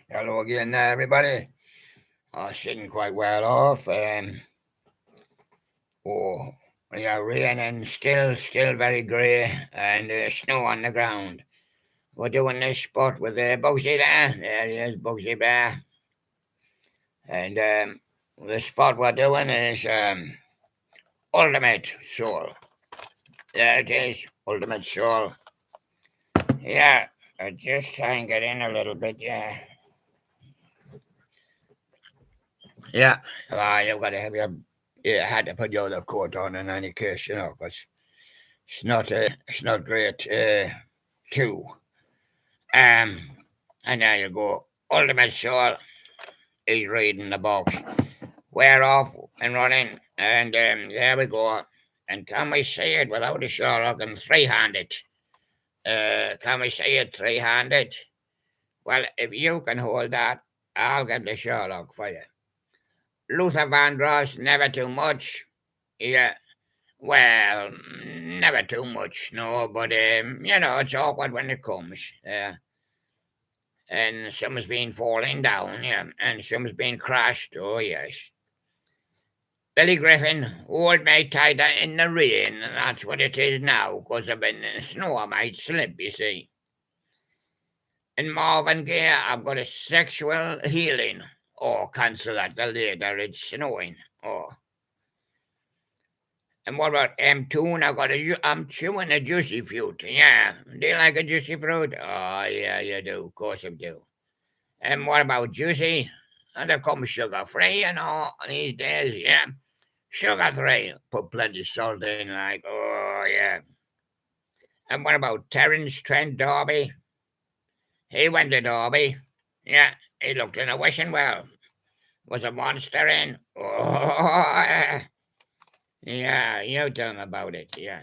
Hello again, everybody. Sitting quite well off. Oh, yeah, raining, still very grey, and snow on the ground. We're doing this spot with Bugsy there. There he is, Bugsy Bear. And the spot we're doing is Ultimate Soul. There it is, Ultimate Soul. Yeah, I just try and get in a little bit, yeah. Yeah, you've got to have your. Yeah, had to put your other coat on in any case, because it's not great too. Um, and there you go. Ultimate Soul is reading the box. We're off and running, and there we go. And can we see it without a Sherlock and three-handed? Can we see it three-handed? Well, if you can hold that, I'll get the Sherlock for you. Luther Vandross, never too much. Yeah, well, never too much, no, but it's awkward when it comes. And some's been falling down, yeah, and some's been crashed, oh yes. Billy Griffin, old mate tied her in the rain, and that's what it is now, 'cause I've been in snow, I might slip, you see. And Marvin Gaye, I've got a sexual healing. Oh, cancel that, the later, it's snowing. Oh. And what about M2? I'm chewing a juicy fruit. Yeah. Do you like a juicy fruit? Oh, yeah, you do. Of course you do. And what about juicy? And they come sugar free, these days. Yeah. Sugar free. Put plenty of salt in, like, oh, yeah. And what about Terence Trent D'Arby? He went to Derby. Yeah. He looked in a wishing well. Was a monster in. Oh, yeah. You tell him about it. Yeah.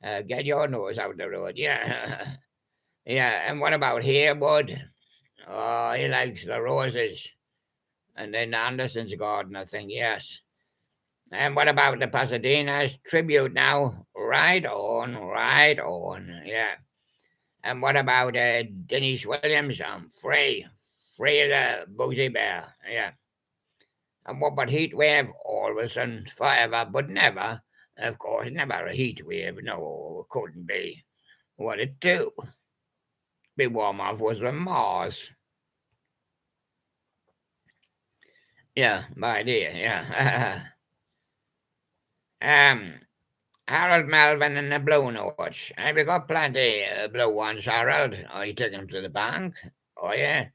Get your nose out the road. Yeah. Yeah. And what about here, bud? Oh, he likes the roses. And then Anderson's garden, I think, yes. And what about the Pasadena's tribute now? Right on, right on, yeah. And what about Denise Williams? Free as a Bugsy Bear, yeah. And what about heat wave? Always and forever, but never. Of course, never a heat wave. No, it couldn't be. What it do? Be warm off was the Mars. Yeah, my dear, yeah. um, Harold Melvin and the Blue Notes. Have you got plenty blue ones, Harold? Are you taking them to the bank? Oh, yeah.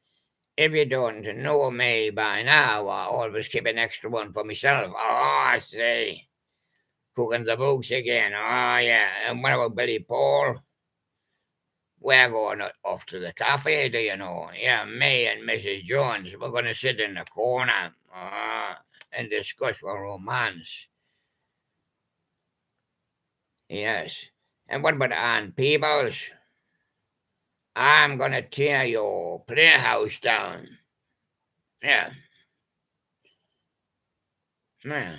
If you don't know me by now, I always keep an extra one for myself. Oh, I see. Cooking the books again. Oh, yeah. And what about Billy Paul? We're going off to the cafe, do you know? Yeah, me and Mrs. Jones. We're going to sit in the corner and discuss our romance. Yes. And what about Ann Peebles? I'm going to tear your playhouse down. Yeah. Yeah.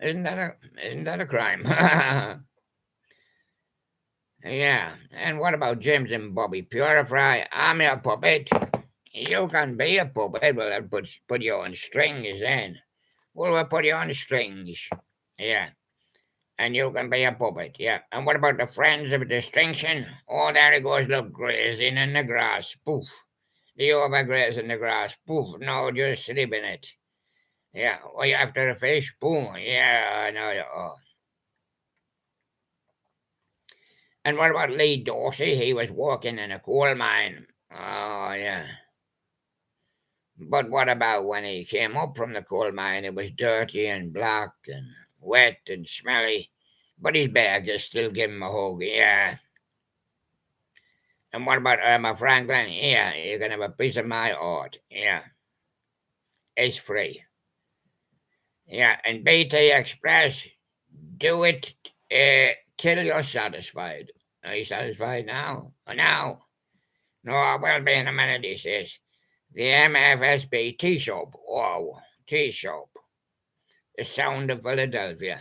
Isn't that a crime? Yeah. And what about James and Bobby Purify? I'm your puppet. You can be a puppet. We'll put you on strings then. We'll put you on strings. Yeah. And you can be a puppet. Yeah. And what about the friends of distinction? Oh, there he goes. Look, grazing in the grass. Poof. Do you ever graze in the grass? Poof. No, just sleep in it. Yeah. Are you after the fish? Boom. Yeah, I know. Oh. And what about Lee Dorsey? He was working in a coal mine. Oh, yeah. But what about when he came up from the coal mine? It was dirty and black and wet and smelly. But his bag just still give him a hug. Yeah. And what about Irma Franklin? Yeah, you can have a piece of my art. Yeah. It's free. Yeah. And BT Express, do it till you're satisfied. Are you satisfied now? Now? No, I will be in a minute, he says. The MFSB tea shop. Oh, tea shop. The sound of Philadelphia.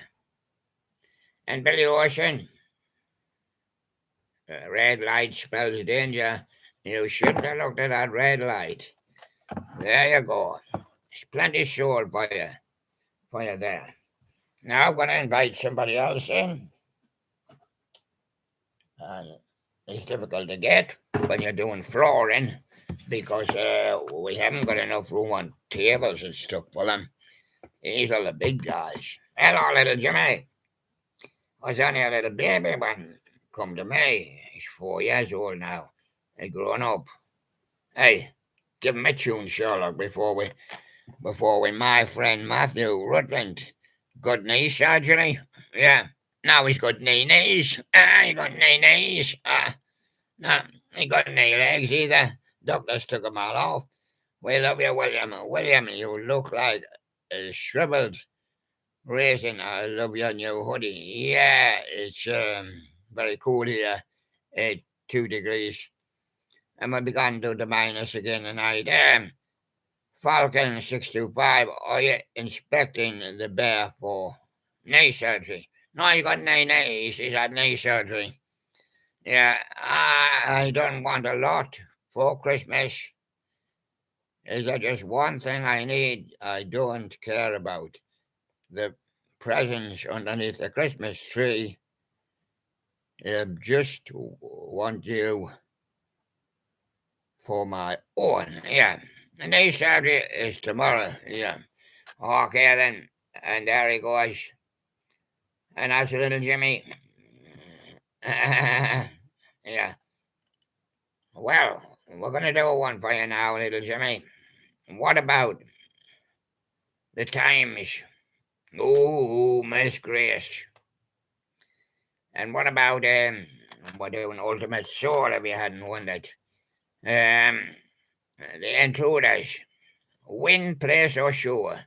And Billy Ocean. Red light spells danger. You shouldn't have looked at that red light. There you go. There's plenty short for you there. Now I'm going to invite somebody else in. And it's difficult to get when you're doing flooring because we haven't got enough room on tables and stuff for them. These are the big guys. Hello, little Jimmy. I was only a little baby when come to me. He's 4 years old now. He's grown up. Hey, give him a tune, Sherlock, before we my friend Matthew Rutland got knee surgery. Yeah. Now he's got knees. He got knees. No, he got knee legs either. Doctors took them all off. We love you, William. William, you look like a shriveled raisin. I love your new hoodie. Yeah, it's very cool here at 2 degrees. And we'll be gone to the minus again tonight. Falcon 625, are you inspecting the bear for knee surgery? No, he got knees. He's had knee surgery. Yeah, I don't want a lot for Christmas. Is there just one thing I need? I don't care about the presents underneath the Christmas tree. I just want you for my own. Yeah, the knee surgery is tomorrow. Yeah. Okay then, and there he goes. And that's little Jimmy. Yeah. Well, we're going to do one for you now, little Jimmy. What about the times? Oh, Miss Grace. And what about, we're doing Ultimate Soul if you hadn't wondered. The intruders. Win, place, or sure.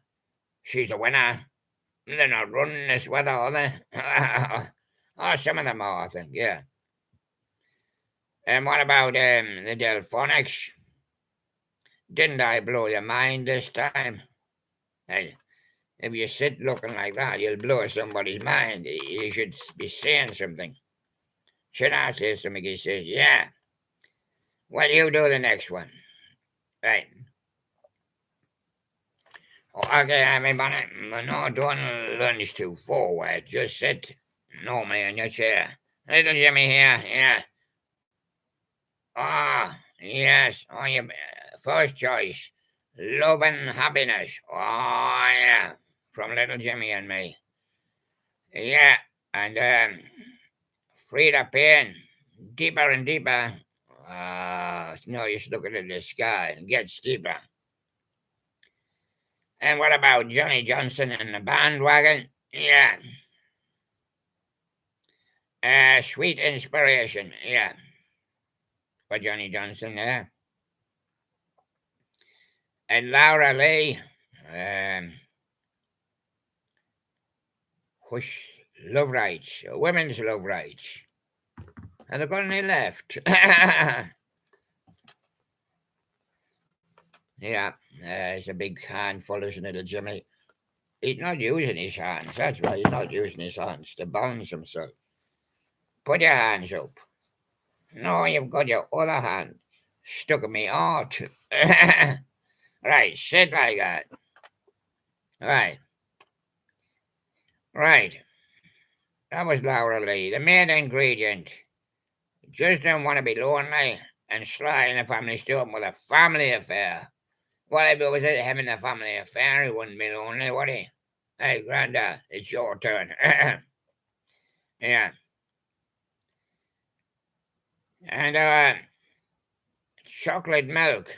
She's the winner. They're not running this weather, are they? Oh, some of them are, I think, yeah. And what about the Delphonics? Didn't I blow your mind this time? Hey, if you sit looking like that, you'll blow somebody's mind. You should be saying something. Should I say something? He says, yeah. Well, you do the next one. Right. Okay, everybody. No, don't lunge too forward. Just sit normally in your chair. Little Jimmy here, yeah. Ah, yes. Oh, your first choice. Love and happiness. Oh, yeah. From little Jimmy and me. Yeah. And Frida Payne. Deeper and deeper. No use looking at the sky. It gets deeper. And what about Johnny Johnson and the bandwagon? Yeah. Sweet inspiration. Yeah. For Johnny Johnson there. And Laura Lee. Hush, love rights, women's love rights. And they're going to left. Yeah, it's a big handful, isn't it, Jimmy? He's not using his hands. That's why he's not using his hands to balance himself. Put your hands up. No, you've got your other hand stuck in me heart. Right, sit like that. Right. Right. That was Laura Lee, the main ingredient. Just don't want to be lonely and sly in a family storm with a family affair. Well, if it was having a family affair, he wouldn't be lonely, would he? Hey, Granda, it's your turn. Yeah. And chocolate milk.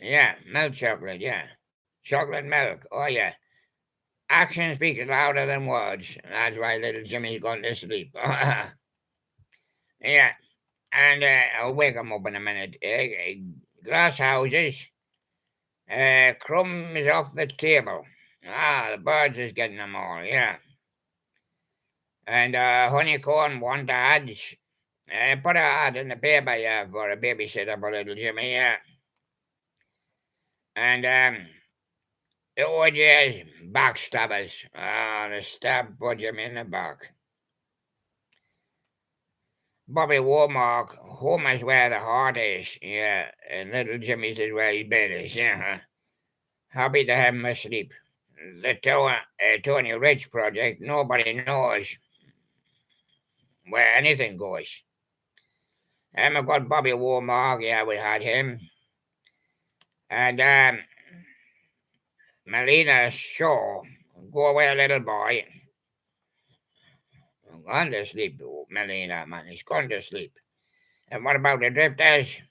Yeah, milk chocolate, yeah. Chocolate milk, oh yeah. Action speaks louder than words. That's why little Jimmy's gone to sleep. Yeah. And I'll wake him up in a minute. Glass houses. Crumbs off the table. The birds is getting them all, yeah. And honeycomb want ads. Put a ad in the paper, yeah, for a babysitter for little Jimmy, yeah. And the OJ's backstabbers. They stab poor Jimmy in the back. Bobby Womack, home is where the heart is, yeah, and little Jimmy's is where his bed is, yeah. Happy to have him asleep. The Tony Rich project, nobody knows where anything goes. I got Bobby Womack, yeah, we had him. And Melina Shaw, go away, little boy. Gone to sleep, Melina, man, he's gone to sleep. And what about the drifters?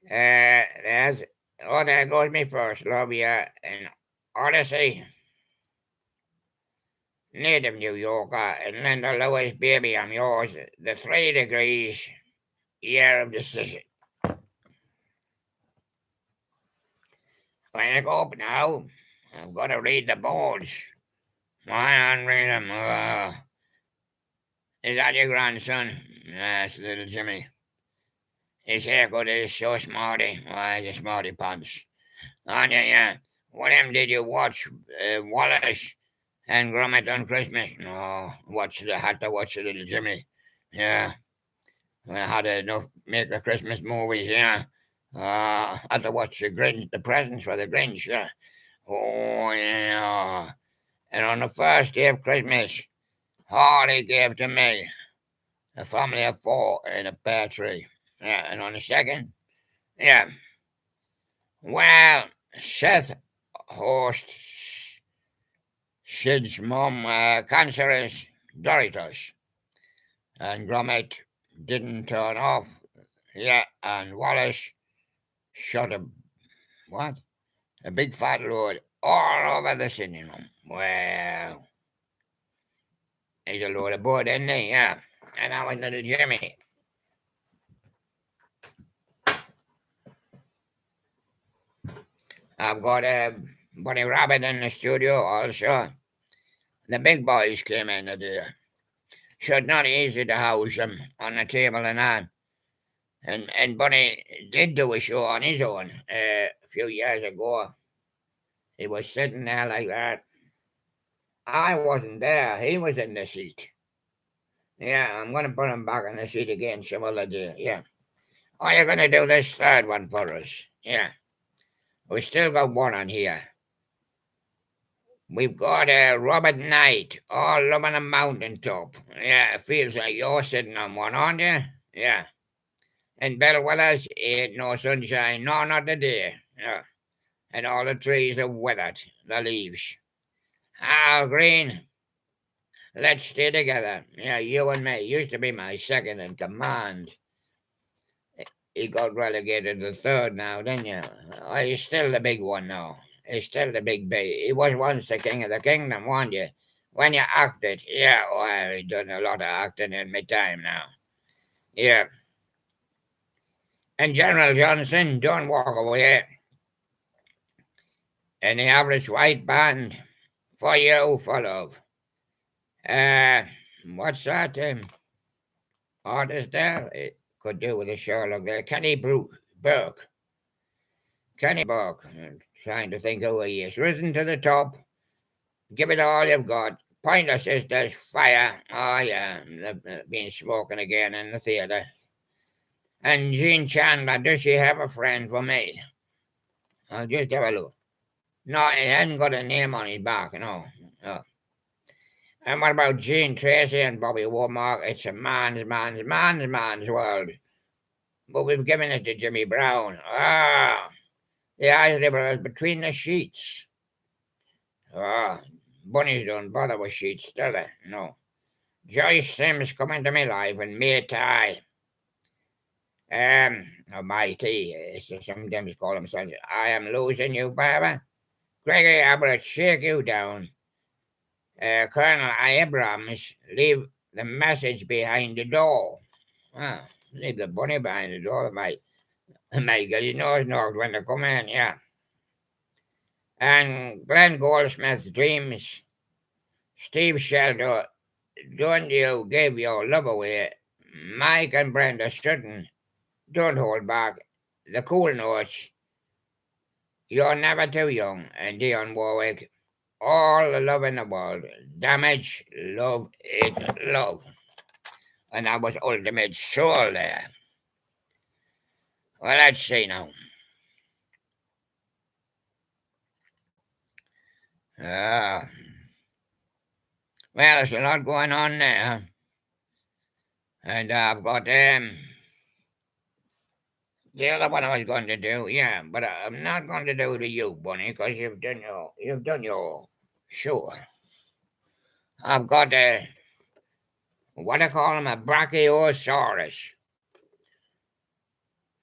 There's there goes me first, love ya, and Odyssey, native New Yorker, and Linda Lewis, baby, I'm yours. The 3 degrees, year of decision. Wake up now. I've got to read the boards. Why not read them? Is that your grandson? Yes, little Jimmy. His haircut is so smarty. Why, the smarty pants. Anya, yeah. What did you watch? Wallace and Gromit on Christmas? No, had to watch the little Jimmy. Yeah. When I had to make the Christmas movies, yeah. Had to watch the Grinch, the presents for the Grinch, yeah. Oh, yeah. And on the first day of Christmas, Harley gave to me a family of 4 in a pear tree. Yeah, and on the second, yeah. Well, Seth hosts Sid's mom cancerous Doritos, and Gromit didn't turn off. Yeah, and Wallace shot what? A big fat load all over the sitting room. Well, he's a load of wood, isn't he? Yeah. And I was little Jimmy. I've got a Bunny Rabbit in the studio also. The big boys came in today. So it's not easy to house them on the table and on. And Bunny did do a show on his own a few years ago. He was sitting there like that. I wasn't there. He was in the seat. Yeah, I'm going to put him back in the seat again some other day. Yeah. Oh, you're going to do this third one for us. Yeah. We still got one on here. We've got Robert Knight all up on a mountaintop. Yeah, it feels like you're sitting on one, aren't you? Yeah. And better weather's ain't no sunshine, no, not today. Yeah. And all the trees are withered, the leaves. Al Green, let's stay together. Yeah, you and me used to be my second in command. He got relegated to third now, didn't you? Oh, he's still the big one now. He's still the big baby. He was once the king of the kingdom, wasn't you? When you acted, yeah, well, I've done a lot of acting in my time now. Yeah. And General Johnson, don't walk away. And the average white band, for you, for love. What's that artist there? It could do with a Sherlock there. Burke. Kenny Burke. I'm trying to think who he is. Risen to the top. Give it all you've got. Pointer Sisters, fire. Oh, yeah. They've been smoking again in the theatre. And Jean Chandler, does she have a friend for me? I'll just have a look. No, he hasn't got a name on his back, no. No. And what about Gene Tracy and Bobby Womack? It's a man's world. But we've given it to Jimmy Brown. Ah, the eyes liberals between the sheets. Ah, bunnies don't bother with sheets, do they? No. Joyce Sims coming to my life and May Tai. My tea, sometimes call themselves. I am losing you, Barbara. Gregory Abbott, shake you down. Colonel Abrams, leave the message behind the door. Ah, leave the bunny behind the door, mate. Mate, get his nose knocked when they come in, yeah. And Glenn Goldsmith's dreams. Steve Shelter, don't you give your love away. Mike and Brenda Sutton, don't hold back. The cool notes. You're never too young. And Dionne Warwick, all the love in the world. Damage, love it, love. and I was ultimate soul there. Well, let's see now. Uh, well, there's a lot going on there, and I've got the other one I was going to do, yeah, but I'm not going to do the you, Bunny, because you've done your sure. I've got what I call him, a brachiosaurus.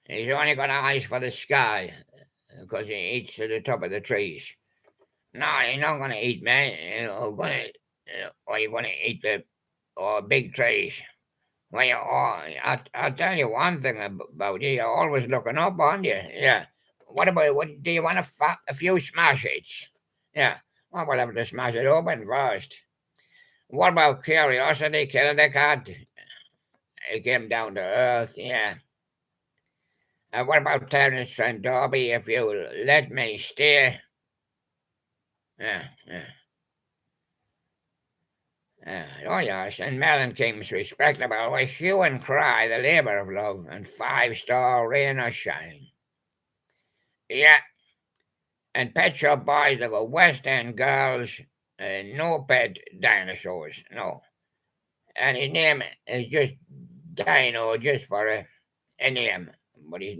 He's only got eyes for the sky because he eats to the top of the trees. No, he's not going to eat me. Or you're going to eat the big trees. Well, I'll tell you one thing about you. You're always looking up, aren't you? Yeah. What do you want a few smash hits? Yeah. Well, we'll have to smash it open first. What about curiosity? Kill the cat. It came down to earth. Yeah. What about Terence and Darby? If you let me steer. Yeah. Yeah. Oh yes, and Melon King's respectable with hue and cry, the labour of love, and 5-star rain or shine. Yeah, and Pet Shop Boys, they go West End girls, no pet dinosaurs, no. And his name is just Dino, just for a name. But his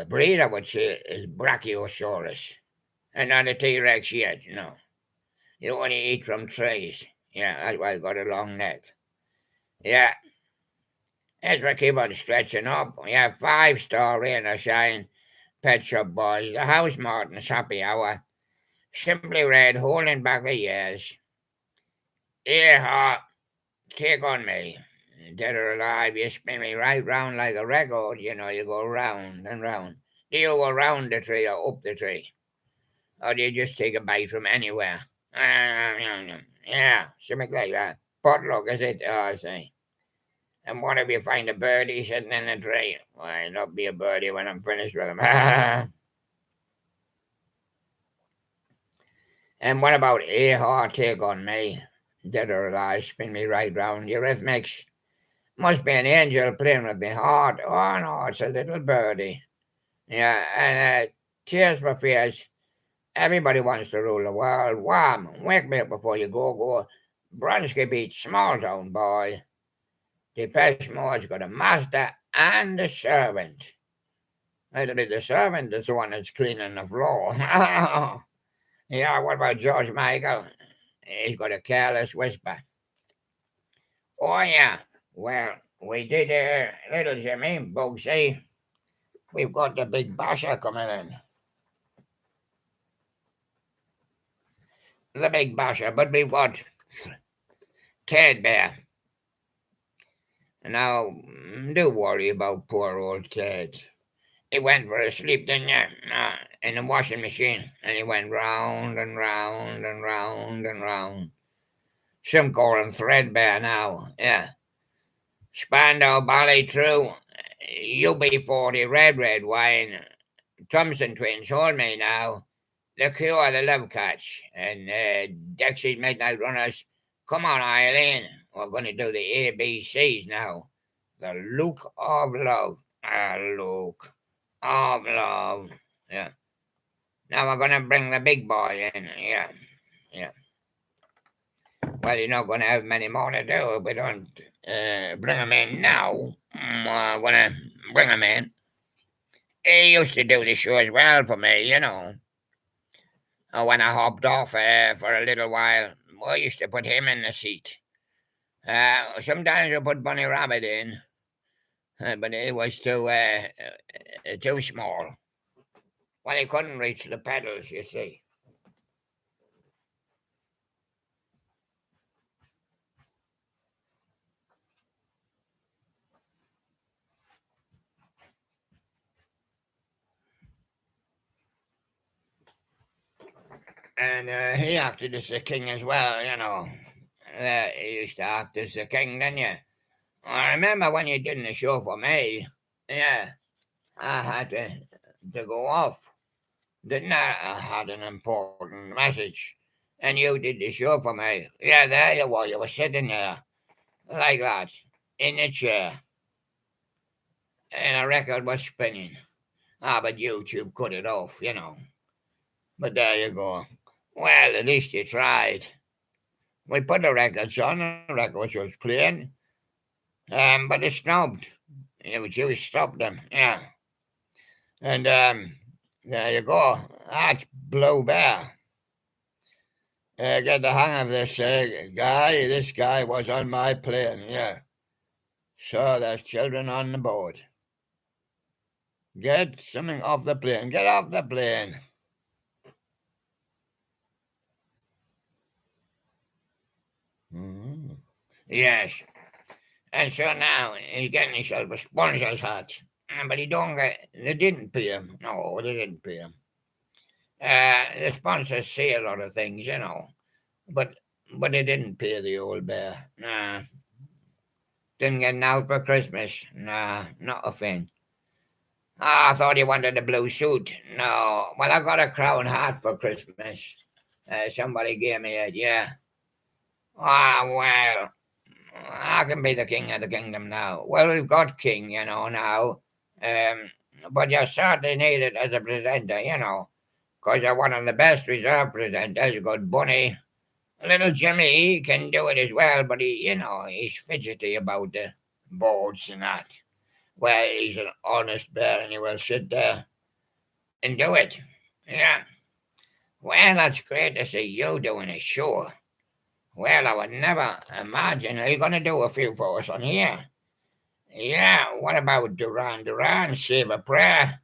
breed, I would say, is Brachiosaurus. And not a T-Rex yet, no. You only eat from trees. Yeah, that's why I got a long neck. Yeah, as we keep on stretching up, we have 5-star rain or shine, Pet Shop Boys, the House Martins Happy Hour, Simply Red holding back the years. Yeah, take on me. Dead or alive, you spin me right round like a record, you go round and round. Do you go round the tree or up the tree? Or do you just take a bite from anywhere? Yeah, something like that. Potluck, is it? Oh, I say. And what if you find a birdie sitting in the tree? Why, not be a birdie when I'm finished with him. And what about a take on me? Dead or alive, spin me right round. Eurythmics. Must be an angel playing with me heart. Oh no, it's a little birdie. Yeah, and tears for fears. Everybody wants to rule the world. Wham! Wake me up before you go. Brunsky Beach, small town boy. Depeche Mode's got a master and a servant. It'll be the servant that's the one that's cleaning the floor. Yeah, what about George Michael? He's got a careless whisper. Oh, yeah. Well, we did little Jimmy, Bugsy. We've got the big basher coming in. The big basher, but we've got Ted Bear. Now, do worry about poor old Ted. He went for a sleep, didn't you? In the washing machine, and he went round and round and round and round. Some call him threadbare now, yeah. Spandau Ballet True, UB40 red wine, Thompson Twins, Hold Me Now, The Cure, The Love Catch, and Dexy's Midnight Runners. Come on, Eileen, we're going to do the ABCs now. The Look of Love, Look of Love, yeah. Now we're going to bring the big boy in, yeah. Well, you're not going to have many more to do if we don't bring him in now. We're going to bring him in. He used to do the show as well for me, When I hopped off for a little while, I used to put him in the seat. Sometimes I put Bunny Rabbit in, but it was too small. Well, he couldn't reach the pedals, you see. And he acted as the king as well, he used to act as the king, didn't you? I remember when you did the show for me. Yeah, I had to go off. Didn't I? I had an important message. And you did the show for me. Yeah, there you were. You were sitting there. like that, in a chair, and a record was spinning. Ah, but YouTube cut it off. But there you go. Well, at least you tried. We put the records on, the records was playing, but it stopped. But you stopped them, yeah. And there you go. That's Blue Bear. Get the hang of this guy. This guy was on my plane, yeah. So there's children on the boat. Get something off the plane. Get off the plane. Mm. Yes. And so now he's getting himself a sponsor's hat. But he don't get. They didn't pay him. No, they didn't pay him. The sponsors say a lot of things. But they didn't pay the old bear. Nah. Didn't get an out for Christmas. Nah, not a thing. Ah, I thought he wanted a blue suit. No. Well, I got a crown hat for Christmas. Somebody gave me it, yeah. Ah, well, I can be the king of the kingdom now. Well, we've got king, now. Um, but you certainly need it as a presenter, because you're one of the best reserve presenters. You got Bunny. Little Jimmy, he can do it as well, but he's fidgety about the boards and that. Well, he's an honest bear and he will sit there and do it. Yeah. Well, that's great to see you doing a show. Well, I would never imagine. Are you going to do a few for us on here? Yeah, what about Duran Duran, Save a Prayer?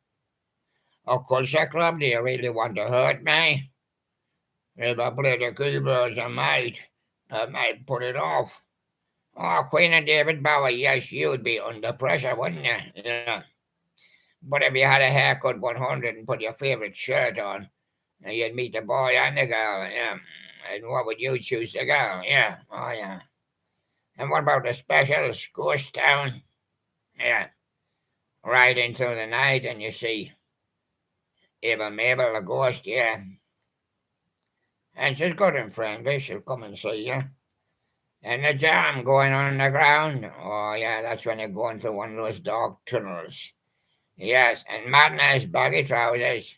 Or Culture Club, do you really want to hurt me? If I play the keyboards, I might put it off. Oh, Queen and David Bowie, yes, you'd be under pressure, wouldn't you? Yeah. But if you had a haircut 100 and put your favourite shirt on, you'd meet the boy and the girl, yeah. And what would you choose to go? Yeah, oh yeah. And what about the specials? Ghost Town? Yeah. Right into the night and you see Eva Mabel, a ghost, yeah. And she's good and friendly, she'll come and see you. And the jam going on the ground, oh yeah, that's when you go into one of those dark tunnels. Yes, and madness, baggy trousers.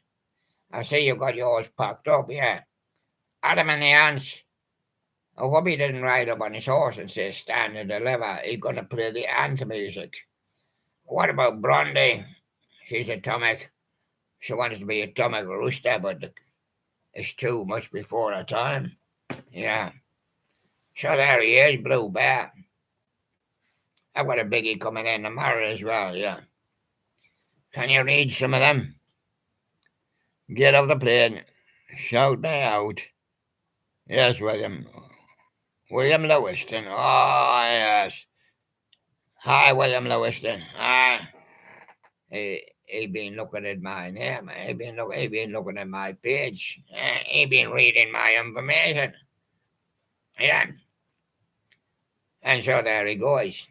I see you got yours packed up, yeah. Adam and the ants. I hope he didn't ride up on his horse and say, stand and deliver. He's going to play the ant music. What about Blondie? She's atomic. She wants to be atomic rooster, but it's too much before her time. Yeah. So there he is, Blue Bear. I've got a biggie coming in tomorrow as well, yeah. Can you read some of them? Get off the plane. Shout me out. Yes, William. William Lewiston. Oh, yes. Hi, William Lewiston. Ah, he been looking at my name. He been looking at my page. He been reading my information. Yeah. And so there he goes.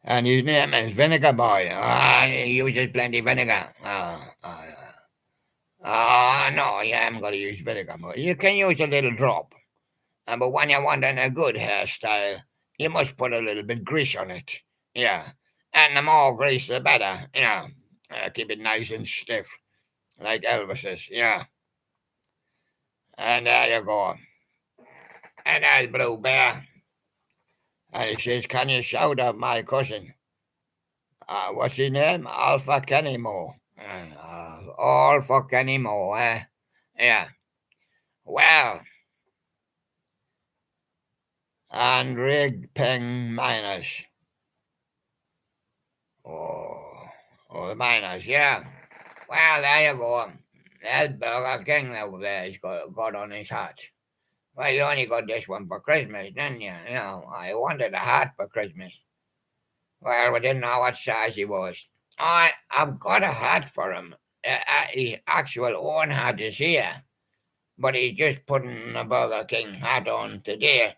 And his name is Vinegar Boy. He uses plenty vinegar. No, you haven't got to use vinegar. You can use a little drop. But when you're wanting a good hairstyle, you must put a little bit grease on it. Yeah. And the more grease, the better. Yeah. Keep it nice and stiff, like Elvis's. Yeah. And there you go. And there's Blue Bear. And he says, can you shout out my cousin? What's his name? Alpha Kennymo. All for Kennymo, eh? Yeah. Well, and Rig Peng Miners. The miners, yeah. Well, there you go. There's Burger King over there. He's got on his hat. Well, you only got this one for Christmas, didn't you? I wanted a hat for Christmas. Well, we didn't know what size he was. I've got a hat for him. His actual own hat is here. But he's just putting a Burger King hat on today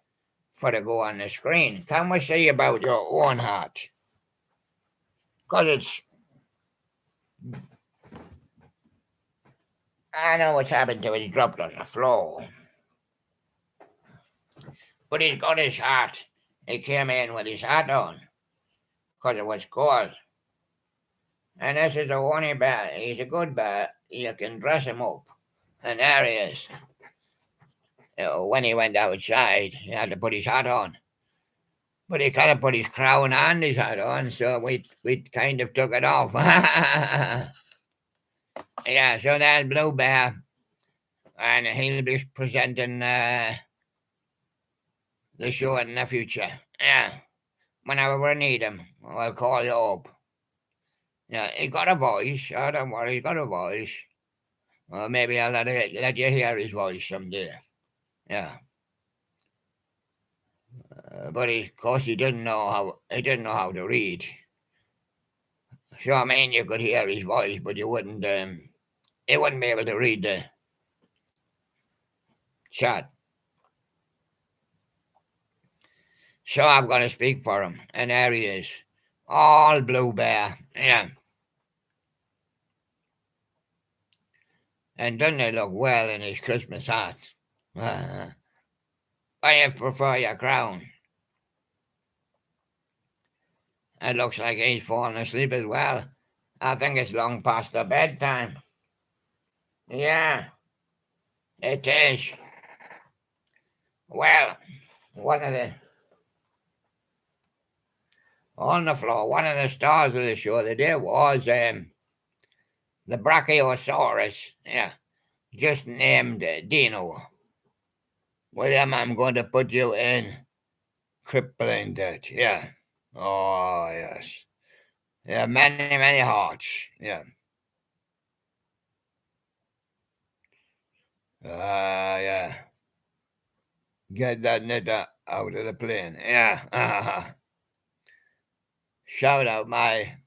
for to go on the screen. Can we see about your own hat? Because I know what's happened to it. He dropped on the floor. but he's got his hat. He came in with his hat on because it was cold. And this is the only bear. He's a good bear. You can dress him up. And there he is. When he went outside, he had to put his hat on. But he kind of put his crown and his hat on, so we kind of took it off. Yeah, so there's Blue Bear. And he'll be presenting the show in the future. Yeah, whenever we need him, I'll call you up. Yeah, he got a voice. Oh, don't worry, he's got a voice. Well, maybe I'll let you hear his voice someday. Yeah. But of course he didn't know how to read. So I mean, you could hear his voice, but you wouldn't be able to read the chat. So I'm going to speak for him, and there he is, all Blue Bear, yeah. And doesn't he look well in his Christmas hat? I prefer your crown. It looks like he's fallen asleep as well. I think it's long past the bedtime. Yeah, it is. Well, on the floor, one of the stars of the show today was the Brachiosaurus. Yeah, just named Dino. William, I'm going to put you in crippling debt. Yeah. Oh, yes. Yeah, many hearts. Yeah. Yeah. Get that knitter out of the plane. Yeah. Shout out my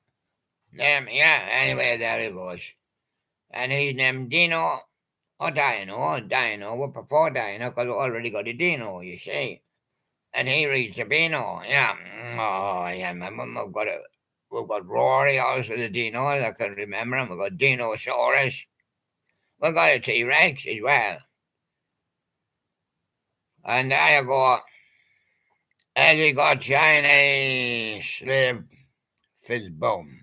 name. Yeah, anyway, there he goes. And he's named Dino or Dino. Dino. We prefer Dino because we already got a Dino, you see. And he reads the Beano. Yeah. Oh, yeah, we've got Rory also, the Dino. I can remember him. We've got Dinosaurus. We've got a T-Rex as well. And there you go. And you got Chinese slave Fizzbum.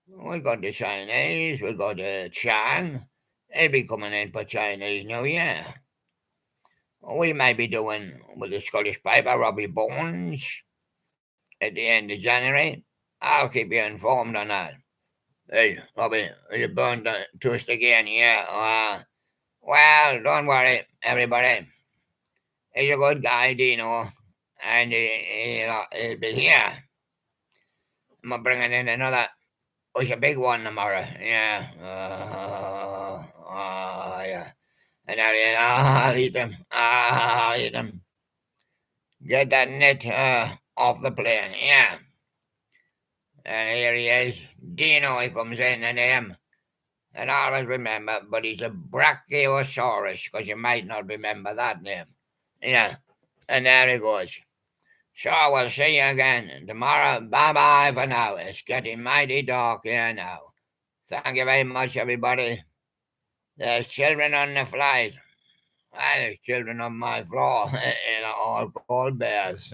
We got the Chinese. We got the Chan. They'll be coming in for Chinese New Year. We might be doing with the Scottish Piper, Robbie Bones, at the end of January. I'll keep you informed on that. Hey, Robbie, you burned the toast again, yeah? Well, don't worry, everybody. He's a good guy, Dino, and he'll be here. I'm bringing in another. It's a big one tomorrow, yeah. Yeah. And I'll eat them. I'll eat them. Get that net off the plane, yeah. And here he is. Dino, he comes in, the name. And I always remember, but he's a Brachiosaurus, because you might not remember that name. Yeah. And there he goes. So we'll see you again tomorrow. Bye-bye for now. It's getting mighty dark here now. Thank you very much, everybody. There's children on the flight. Well, there's children on my floor. All called bears.